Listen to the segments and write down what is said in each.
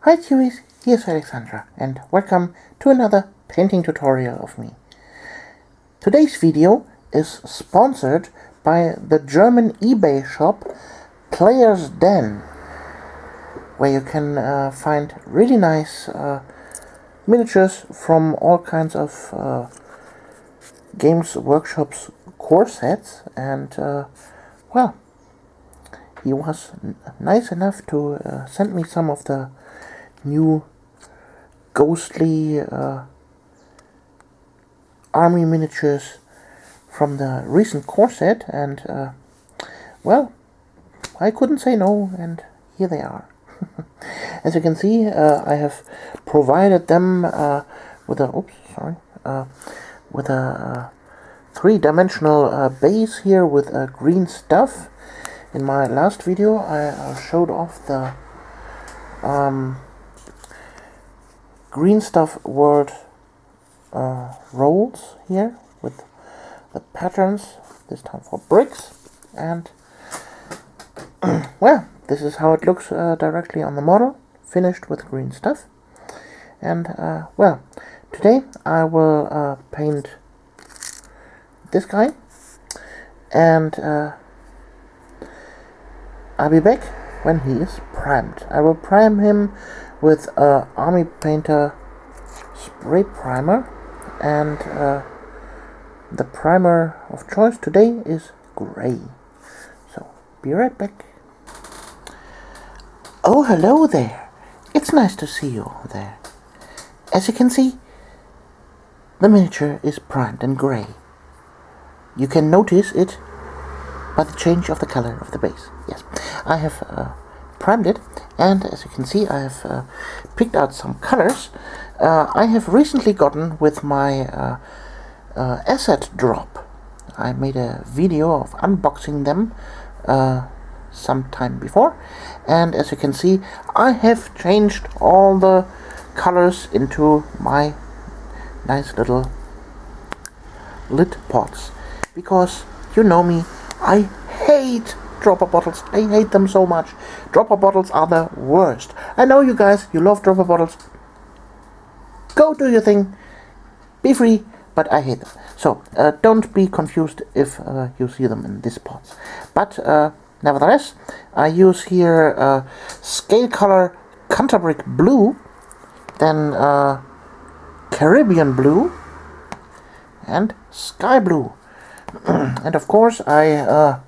Hi Kiwis, here's Alexandra and welcome to another painting tutorial of me. Today's video is sponsored by the German eBay shop Player's Den, where you can find really nice miniatures from all kinds of Games Workshop's core sets, and well, he was nice enough to send me some of the new ghostly army miniatures from the recent core set, and well, I couldn't say no, and here they are. As you can see, I have provided them with a with a three-dimensional base here with green stuff. In my last video, I showed off the green stuff world rolls here with the patterns, this time for bricks, and well, this is how it looks directly on the model, finished with green stuff. And well, today I will paint this guy, and I'll be back when he is primed. I will prime him with Army Painter spray primer, and the primer of choice today is gray. So be right back. Oh, hello there. It's nice to see you there. As you can see, the miniature is primed and gray. You can notice it by the change of the color of the base. Yes, I have primed it, and as you can see, I have picked out some colors I have recently gotten with my asset drop. I made a video of unboxing them some time before, and as you can see, I have changed all the colors into my nice little lit pots, because you know me, I hate dropper bottles. I hate them so much. Dropper bottles are the worst. I know you guys, you love dropper bottles. Go do your thing. Be free, but I hate them. So don't be confused if you see them in these pots. But nevertheless, I use here scale color Canterbury blue, then Caribbean blue, and sky blue. And of course, I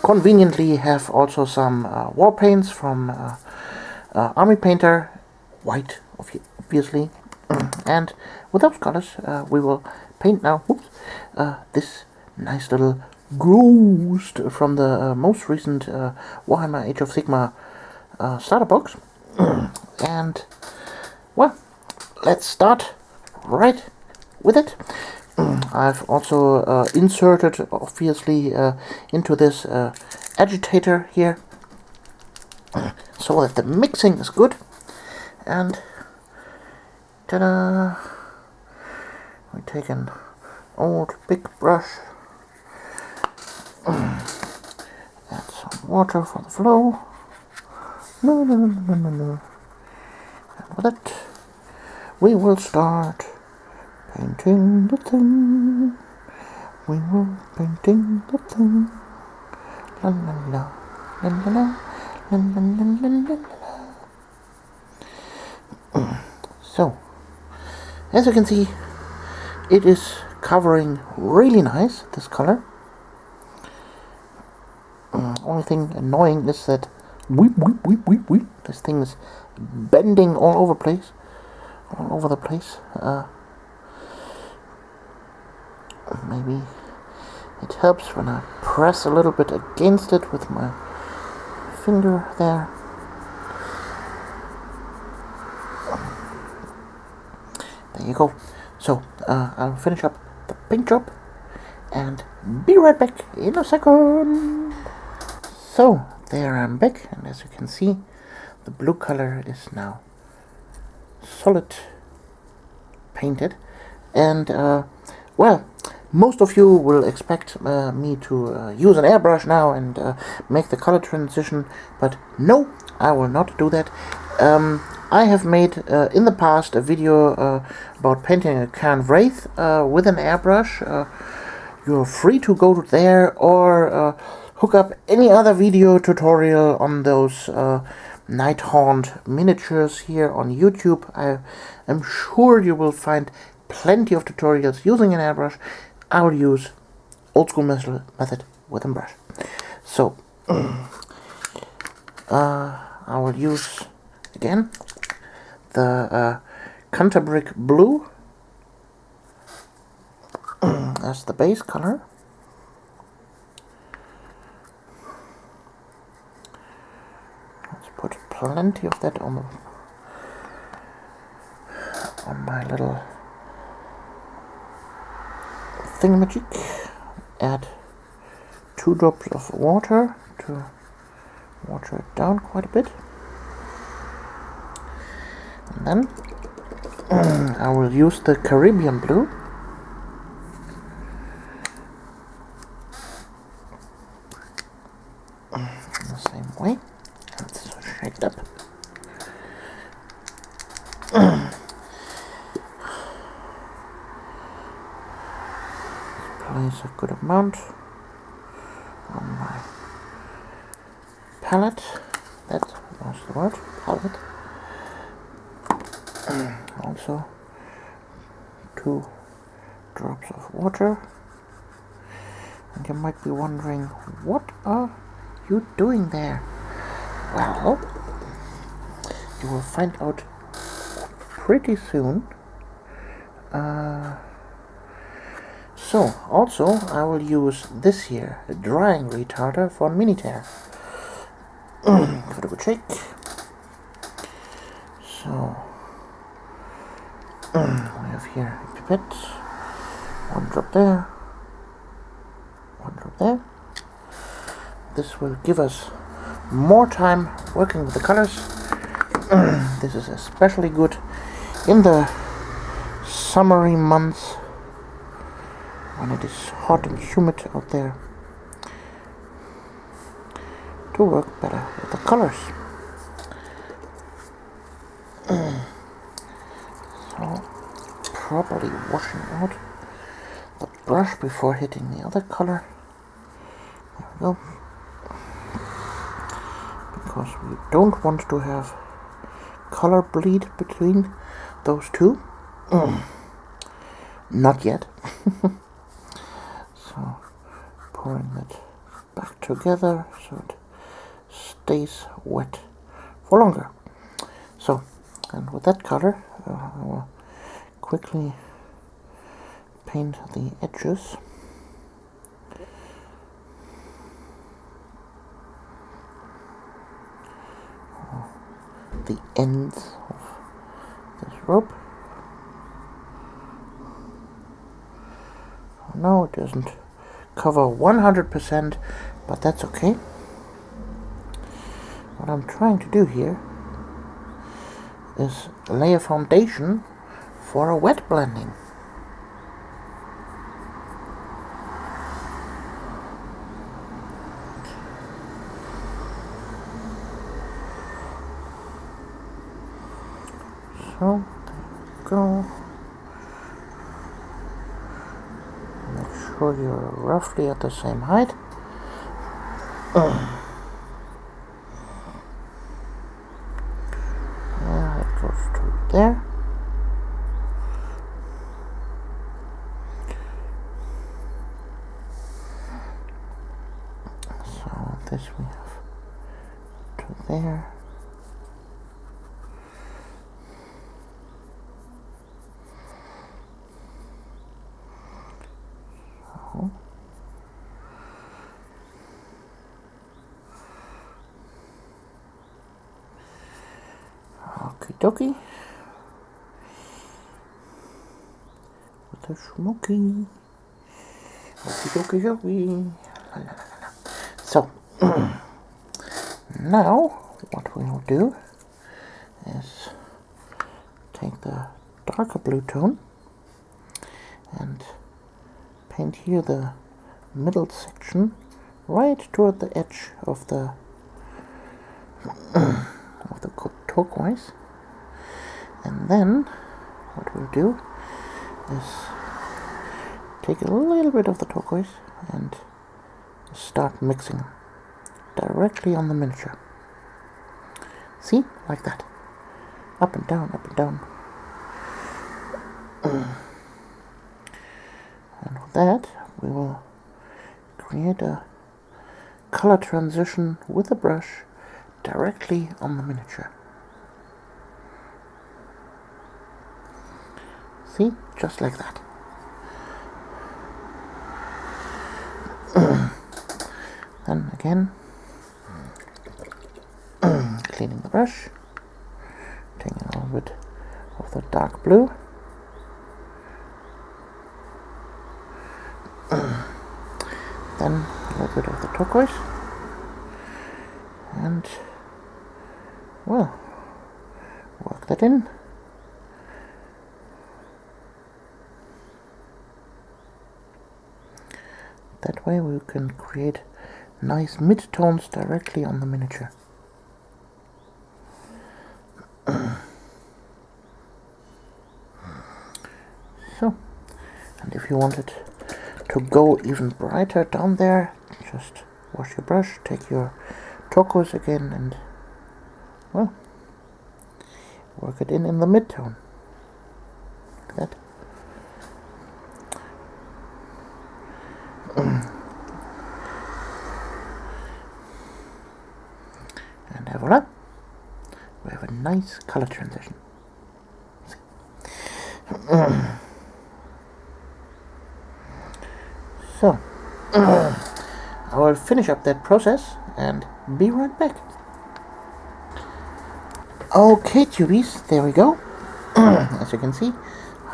conveniently have also some war paints from Army Painter, white obviously, and with those colors we will paint now this nice little ghost from the most recent Warhammer Age of Sigmar starter box. And well, let's start right with it. I've also inserted, obviously, into this agitator here, so that the mixing is good. And ta-da! We take an old big brush, add some water for the flow. And with it, we will start painting the thing. We will painting the thing. La la la, la la la, la la la la la. So, as you can see, it is covering really nice, this color. Only thing annoying is that this thing is bending all over the place. Maybe it helps when I press a little bit against it with my finger there. There you go. So I'll finish up the paint job and be right back in a second. So there I'm back, and as you can see, the blue color is now solid painted, and well, most of you will expect me to use an airbrush now and make the color transition, but no, I will not do that. I have made in the past a video about painting a Cairn Wraith with an airbrush. You're free to go there or hook up any other video tutorial on those Nighthaunt miniatures here on YouTube. I am sure you will find plenty of tutorials using an airbrush. I will use old school method with a brush. So I will use again the Canterbrick Blue as the base color. Let's put plenty of that on my little thingamajig. Add 2 drops of water to water it down quite a bit. And then I will use the Caribbean Blue. In the same way. It's shaped up. Place a good amount on my palette. That was the word, palette. Also 2 drops of water. And you might be wondering, what are you doing there? Well, you will find out pretty soon. So, also, I will use this here, a drying retarder for Minitair. Give it a good shake. So, we have here a pipette. 1 drop there. 1 drop there. This will give us more time working with the colors. This is especially good in the summery months when it is hot and humid out there, to work better with the colors. So, properly washing out the brush before hitting the other color. There we go. Because we don't want to have color bleed between those two. Not yet. So, pouring that back together so it stays wet for longer. So, and with that color, I will quickly paint the edges. The ends of this rope. No, it doesn't cover 100%, but that's okay. What I'm trying to do here is lay a foundation for a wet blending. So, there we go. Make sure you're roughly at the same height. It goes to there. So this we have to there. Okie dokie. With a smoky. Okie dokie dokie. So, now what we will do is take the darker blue tone and paint here the middle section right toward the edge of the turquoise. And then what we'll do is take a little bit of the turquoise and start mixing directly on the miniature. See? Like that. Up and down, up and down. And with that, we will create a color transition with a brush directly on the miniature. See? Just like that. Then again, cleaning the brush, taking a little bit of the dark blue, then a little bit of the turquoise, and, well, work that in. That way we can create nice mid-tones directly on the miniature. So, and if you wanted to go even brighter down there, just wash your brush, take your turquoise again, and, well, work it in the mid-tone. Like that. And voila, we have a nice color transition. So, I will finish up that process and be right back. Okay, tubies, there we go. As you can see,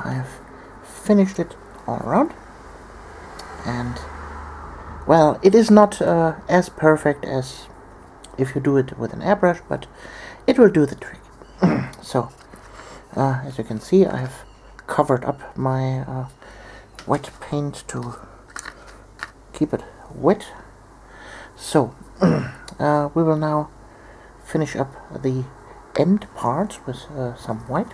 I've finished it all around. And, well, it is not as perfect as if you do it with an airbrush, but it will do the trick. So, as you can see, I have covered up my wet paint to keep it wet. So, we will now finish up the end parts with some white.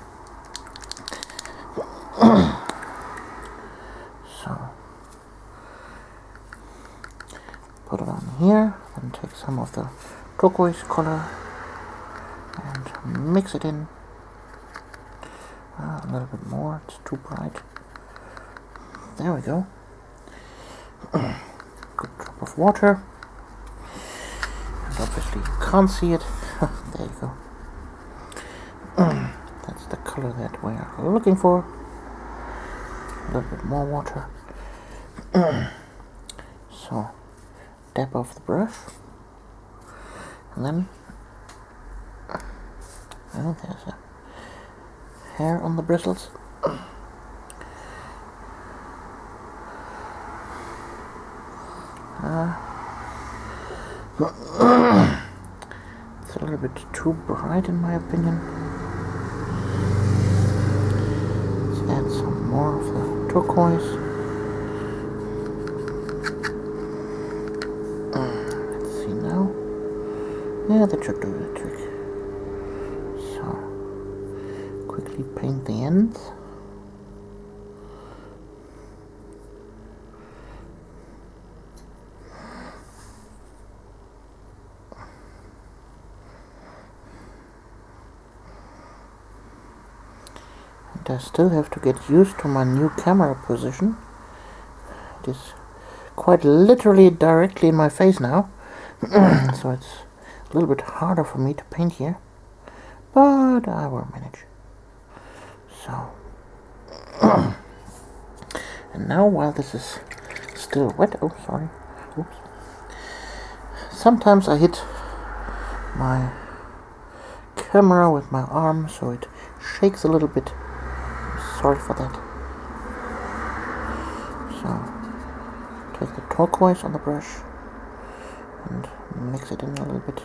So, put it on here, and take some of the turquoise color and mix it in. A little bit more, it's too bright. There we go. Good drop of water. And obviously you can't see it. There you go. That's the color that we are looking for. A little bit more water. So, dab off the brush. And then, oh, there's a hair on the bristles. It's a little bit too bright in my opinion. Let's add some more of the turquoise. Let's see now. Yeah, that should do the trick. So, quickly paint the ends. I still have to get used to my new camera position. It is quite literally directly in my face now. So it's a little bit harder for me to paint here. But I will manage. So. And now while this is still wet, oh sorry, oops. Sometimes I hit my camera with my arm so it shakes a little bit. Sorry for that. So, take the turquoise on the brush and mix it in a little bit.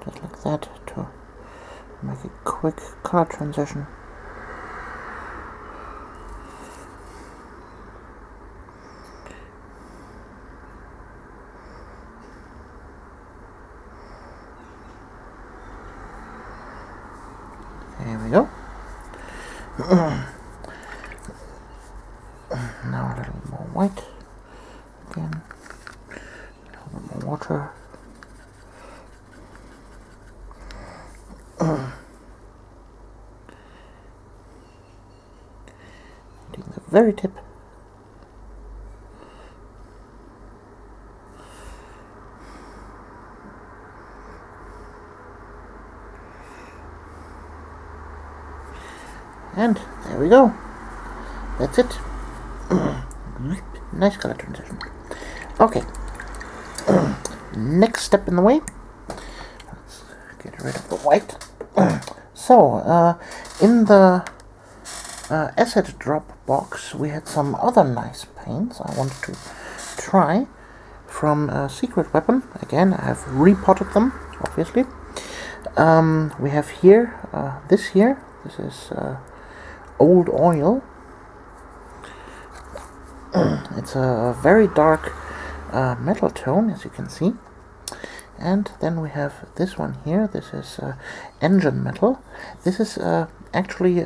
Just like that to make a quick color transition. Here we go. Now a little more white. Again. A little bit more water. Taking the very tip. And there we go. That's it. Nice color transition. Okay. Next step in the way. Let's get rid of the white. So, in the asset drop box, we had some other nice paints I wanted to try from Secret Weapon. Again, I have repotted them, obviously. We have here, this here. This is Old Oil. It's a very dark metal tone, as you can see. And then we have this one here. This is Engine Metal. This is actually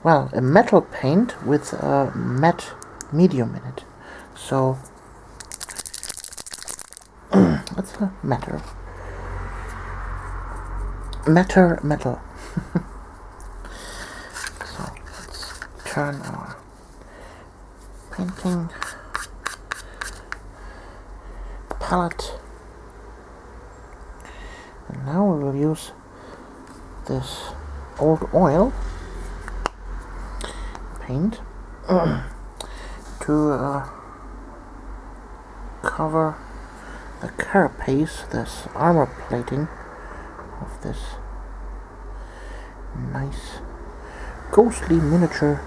well, a metal paint with matte medium in it. So that's a matter metal. So let's turn our painting palette, and now we will use this Old Oil paint to cover the carapace, this armor plating of this nice ghostly miniature.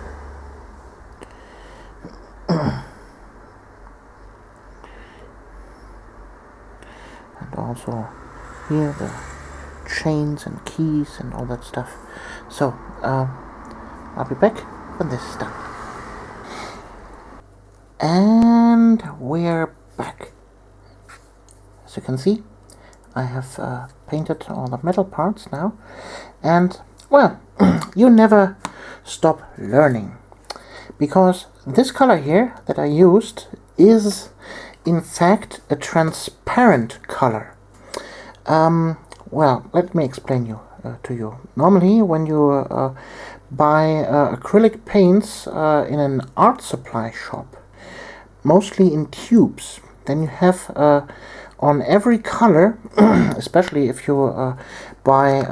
And also here the chains and keys and all that stuff. So I'll be back when this is done. And we're back. As you can see, I have painted all the metal parts now, and well, you never stop learning, because this color here that I used is in fact a transparent color. Well, let me explain to you. Normally, when you buy acrylic paints in an art supply shop, mostly in tubes, then you have on every color, especially if you buy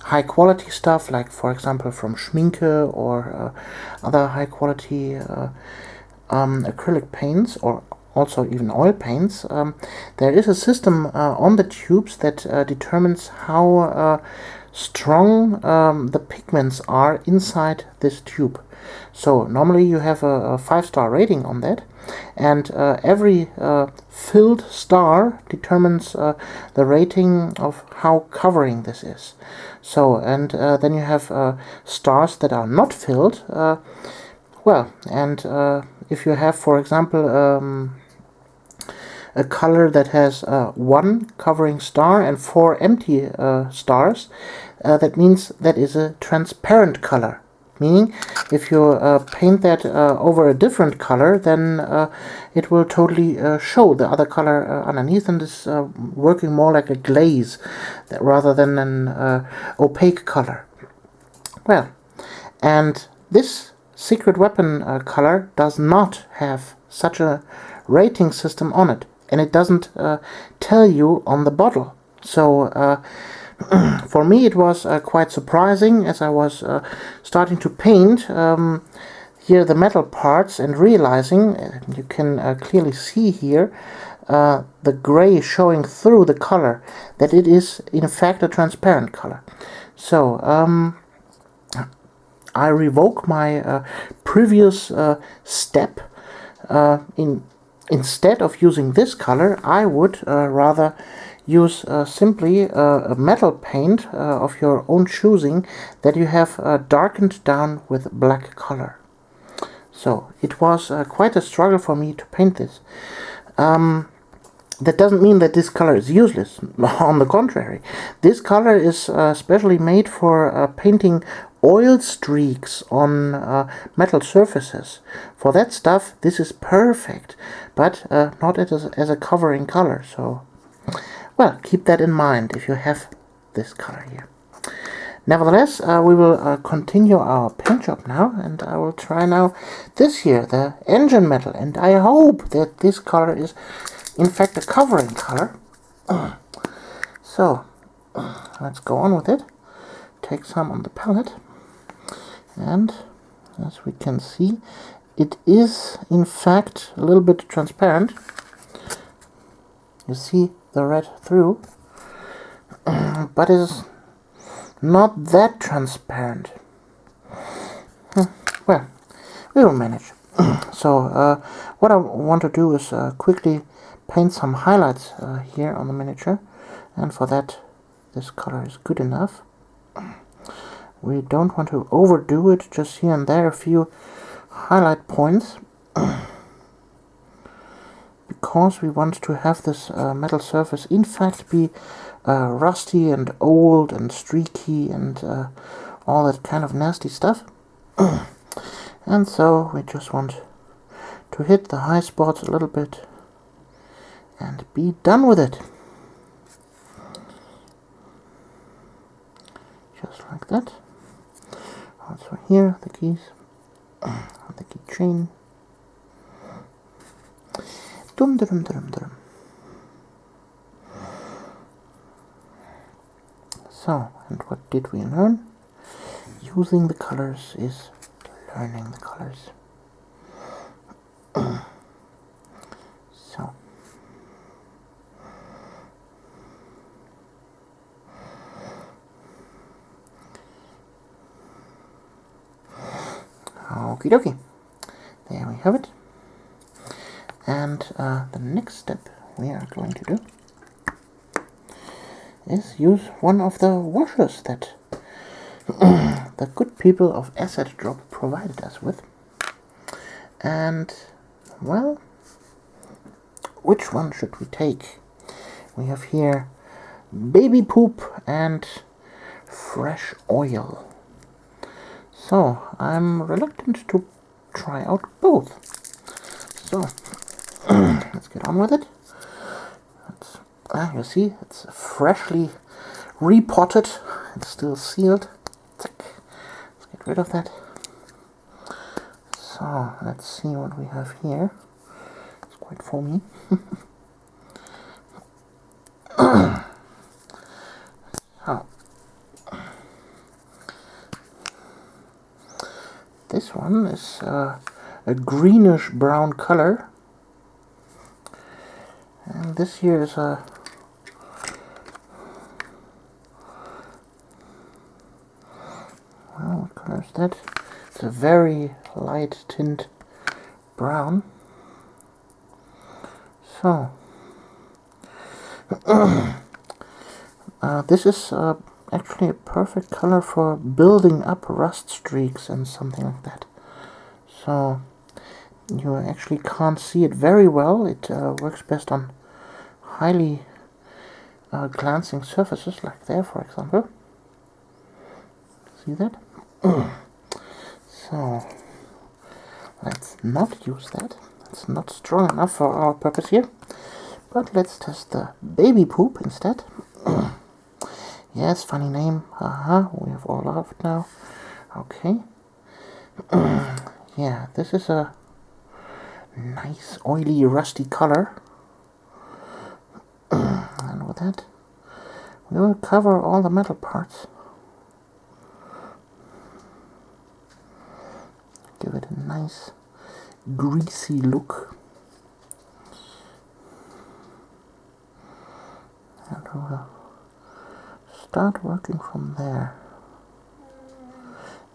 high quality stuff, like for example from Schminke or other high quality acrylic paints, or also even oil paints, there is a system on the tubes that determines how strong the pigments are inside this tube. So normally you have a 5-star rating on that, and every filled star determines the rating of how covering this is. So, and then you have stars that are not filled. Well, and if you have, for example, a color that has 1 covering star and 4 empty stars, that means that is a transparent color. Meaning, if you paint that over a different color, then it will totally show the other color underneath, and is working more like a glaze rather than an opaque color. Well, and this Secret Weapon color does not have such a rating system on it, and it doesn't tell you on the bottle. So for me it was quite surprising, as I was starting to paint here the metal parts and realizing, you can clearly see here the gray showing through the color, that it is in fact a transparent color. So I revoke my previous step. Instead of using this color, I would rather use simply a metal paint of your own choosing that you have darkened down with black color. So it was quite a struggle for me to paint this. That doesn't mean that this color is useless. On the contrary, this color is specially made for painting oil streaks on metal surfaces. For that stuff, this is perfect, but not as a covering color. So, well, keep that in mind if you have this color here. Nevertheless, we will continue our paint job now, and I will try now this here, the engine metal, and I hope that this color is in fact a covering color. So, let's go on with it. Take some on the palette, and as we can see, it is in fact a little bit transparent. You see the red through, but it is not that transparent. Well, we will manage. So what I want to do is quickly paint some highlights here on the miniature, and for that this color is good enough. We don't want to overdo it, just here and there a few highlight points, because we want to have this metal surface in fact be rusty and old and streaky and all that kind of nasty stuff. And so we just want to hit the high spots a little bit and be done with it. Just like that. Also here, the keys, the keychain. Dum dum dum dum. So, and what did we learn? Using the colors is learning the colors. So, okie dokie, there we have it. And the next step we are going to do is use one of the washers that the good people of Asset Drop provided us with. And, well, which one should we take? We have here baby poop and fresh oil. So, I'm reluctant to try out both. So, let's get on with it. You see, it's freshly repotted. It's still sealed. Let's get rid of that. So, let's see what we have here. It's quite foamy. So, this one is a greenish brown color. And this here is a what color is that? It's a very light tint brown. So this is actually a perfect color for building up rust streaks and something like that. So you actually can't see it very well. It works best on highly glancing surfaces, like there, for example. See that? So let's not use that. It's not strong enough for our purpose here. But let's test the baby poop instead. Yes, funny name. We have all of it now. Okay. Yeah, this is a nice oily rusty color. And with that we will cover all the metal parts. Give it a nice greasy look. And we'll start working from there.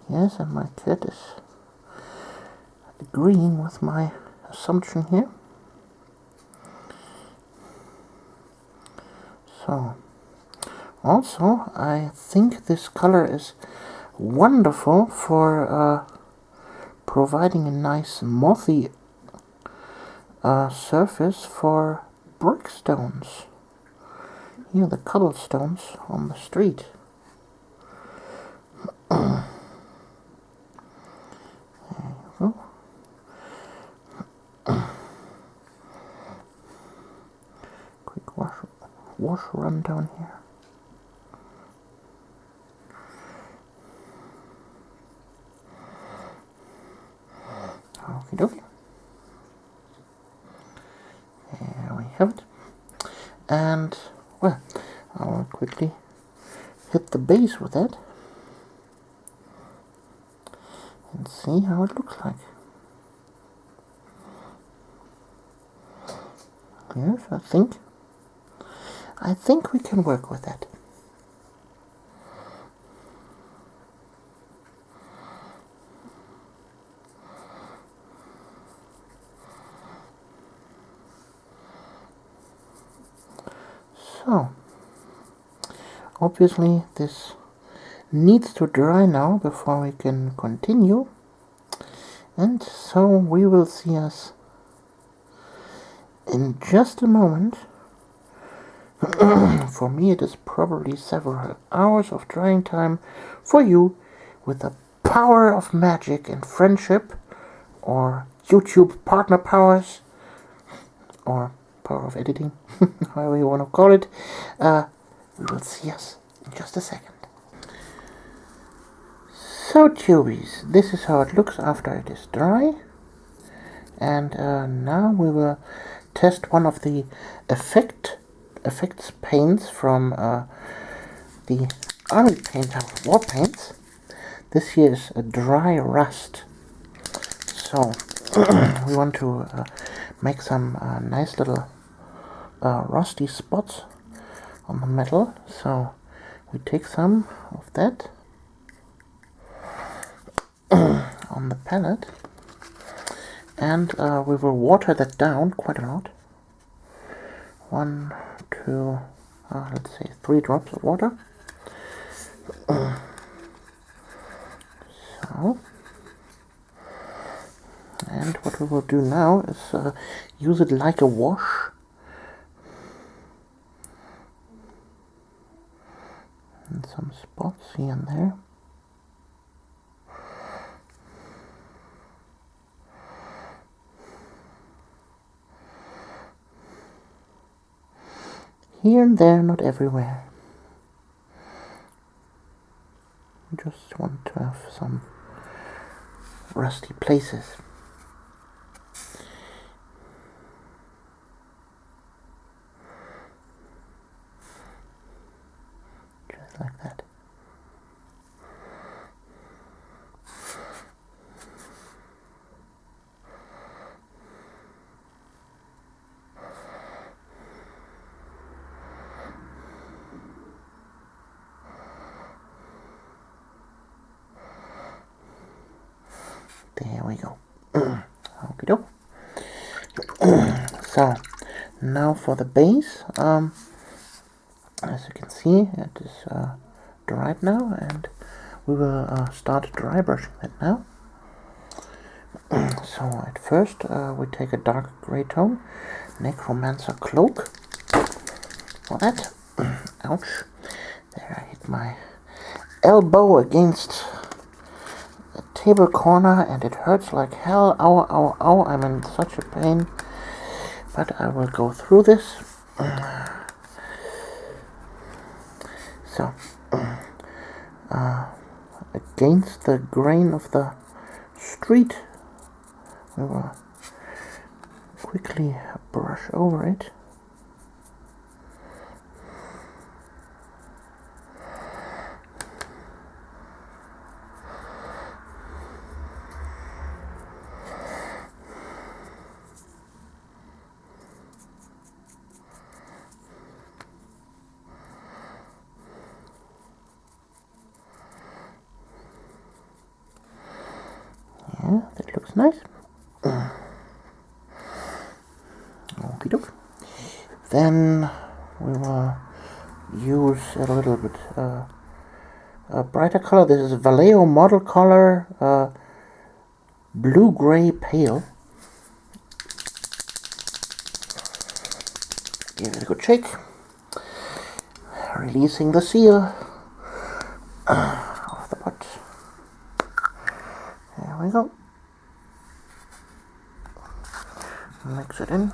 Yes, and my cat is agreeing with my assumption here. So, also, I think this color is wonderful for providing a nice mothy surface for brick stones. Here are the cobblestones on the street. There you go. Quick wash run down here. Okie dokie. There we have it. And, well, I'll quickly hit the base with that and see how it looks like. Yes, I think we can work with that. So, obviously this needs to dry now before we can continue, and so we will see us in just a moment. For me it is probably several hours of drying time. For you, with the power of magic and friendship, or YouTube partner powers, or power of editing, however you want to call it, we will see us in just a second. So tubies, this is how it looks after it is dry, and now we will test one of the effects paints from the army painter war paints. This here is a dry rust, so we want to make some nice little rusty spots on the metal, so we take some of that on the palette, and we will water that down quite a lot. 1, 2, let's say 3 drops of water. So, and what we will do now is use it like a wash. And some spots here and there. Here and there, not everywhere. Just want to have some rusty places. Just like that. There we go. Okie doke. So, now for the base. As you can see, it is dried now, and we will start dry brushing that now. So, at first, we take a dark gray tone, Necromancer Cloak. For that, ouch, there I hit my elbow against table corner and it hurts like hell. Ow, ow, ow, I'm in such a pain, but I will go through this. So, against the grain of the street, we will quickly brush over it. Yeah, that looks nice. Okie doke. Then we will use a little bit a brighter color. This is Vallejo model color, blue-gray pale. give it a good shake. Releasing the seal of the pot. There we go. Mix it in.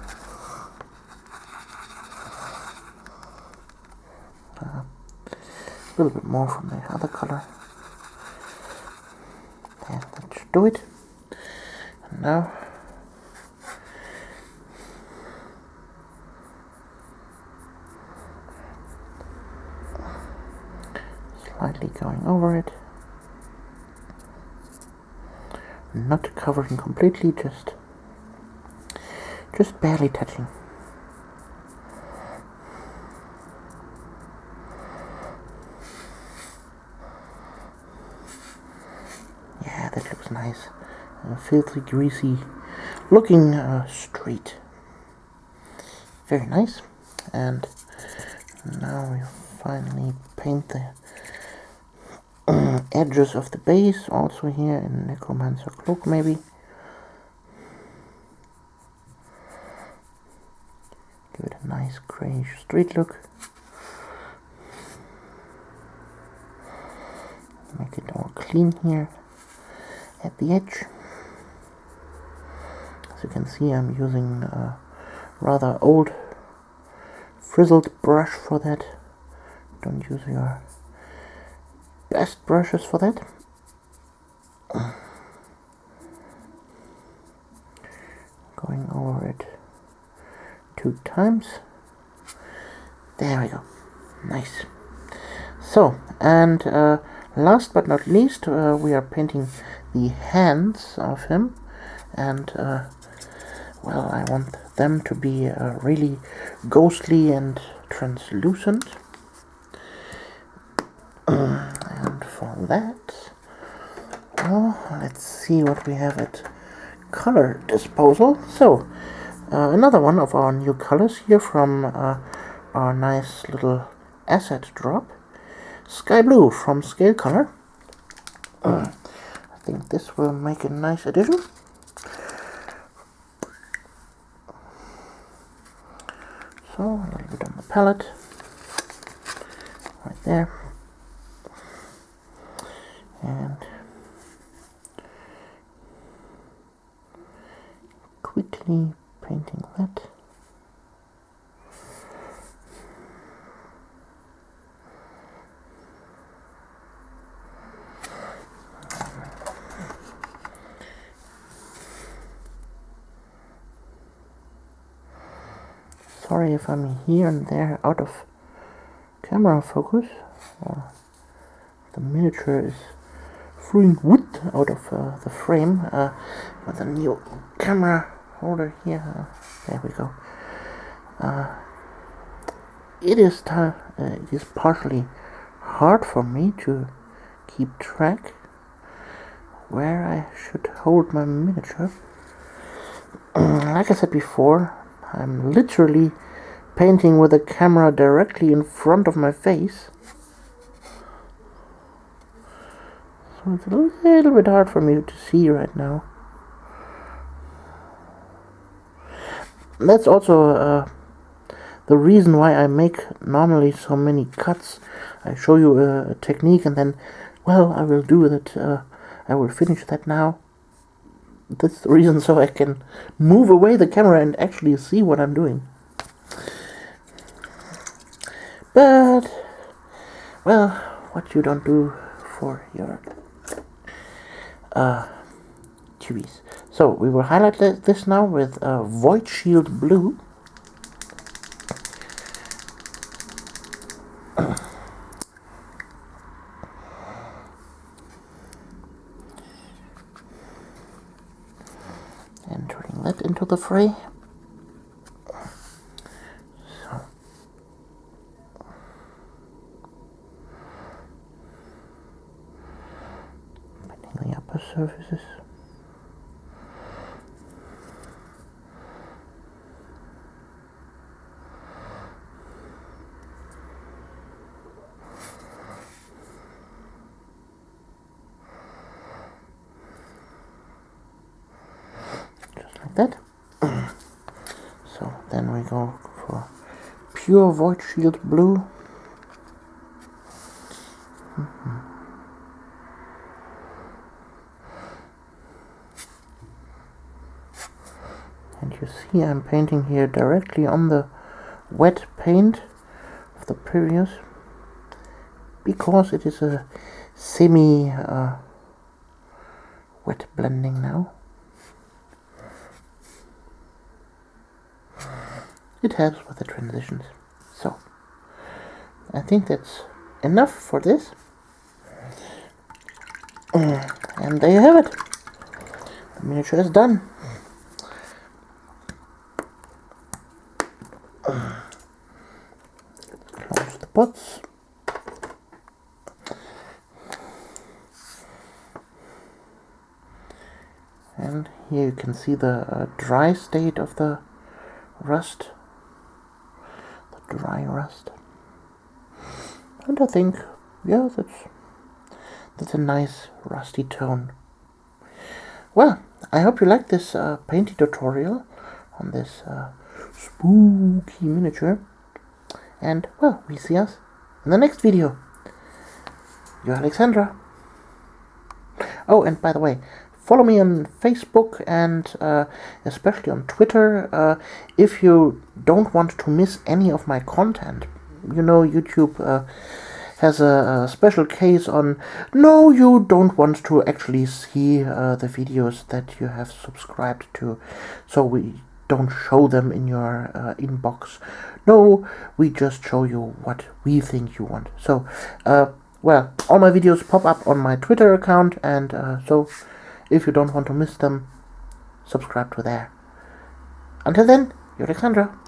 A little bit more from the other color. Yeah, that should do it. And now slightly going over it. Not covering completely, just barely touching. Yeah, that looks nice. Filthy, greasy looking street. Very nice. And now we finally paint the edges of the base, also here in Necromancer Cloak maybe. Give it a nice grayish street look. Make it all clean here at the edge. As you can see, I'm using a rather old frizzled brush for that. Don't use your best brushes for that. Going over it 2 times. There we go. Nice. So, and last but not least, we are painting the hands of him, and well, I want them to be really ghostly and translucent. And for that, well, let's see what we have at color disposal. So, another one of our new colors here from our nice little asset drop. Sky Blue from Scale Color. I think this will make a nice addition. So, a little bit on the palette. Right there. And quickly painting that. Sorry if I'm here and there out of camera focus, or the miniature is throwing wood out of the frame with a new camera holder here. There we go. It is partially hard for me to keep track where I should hold my miniature. Like I said before, I'm literally painting with the camera directly in front of my face. So it's a little bit hard for me to see right now. That's also the reason why I make normally so many cuts. I show you a technique and then, well, I will do that. I will finish that now. That's the reason, so I can move away the camera and actually see what I'm doing. But, well, what you don't do for your chewies. So we will highlight this now with Void Shield Blue. Entering that into the fray. So. Painting the upper surfaces. That. So then we go for pure Void Shield blue. And you see I'm painting here directly on the wet paint of the previous, because it is a semi wet blending now. It helps with the transitions. So I think that's enough for this. And there you have it. The miniature is done. Close the pots. And here you can see the dry state of the rust. The dry rust. And I think, yeah, that's a nice rusty tone. Well, I hope you liked this painting tutorial on this spooky miniature. And, well, we see us in the next video. You're Alexandra. Oh, and by the way, follow me on Facebook and especially on Twitter if you don't want to miss any of my content. You know, YouTube has a special case on no, you don't want to actually see the videos that you have subscribed to, so we don't show them in your inbox. No, we just show you what we think you want. So, well, all my videos pop up on my Twitter account, and so if you don't want to miss them, subscribe to there. Until then, you're Alexandra.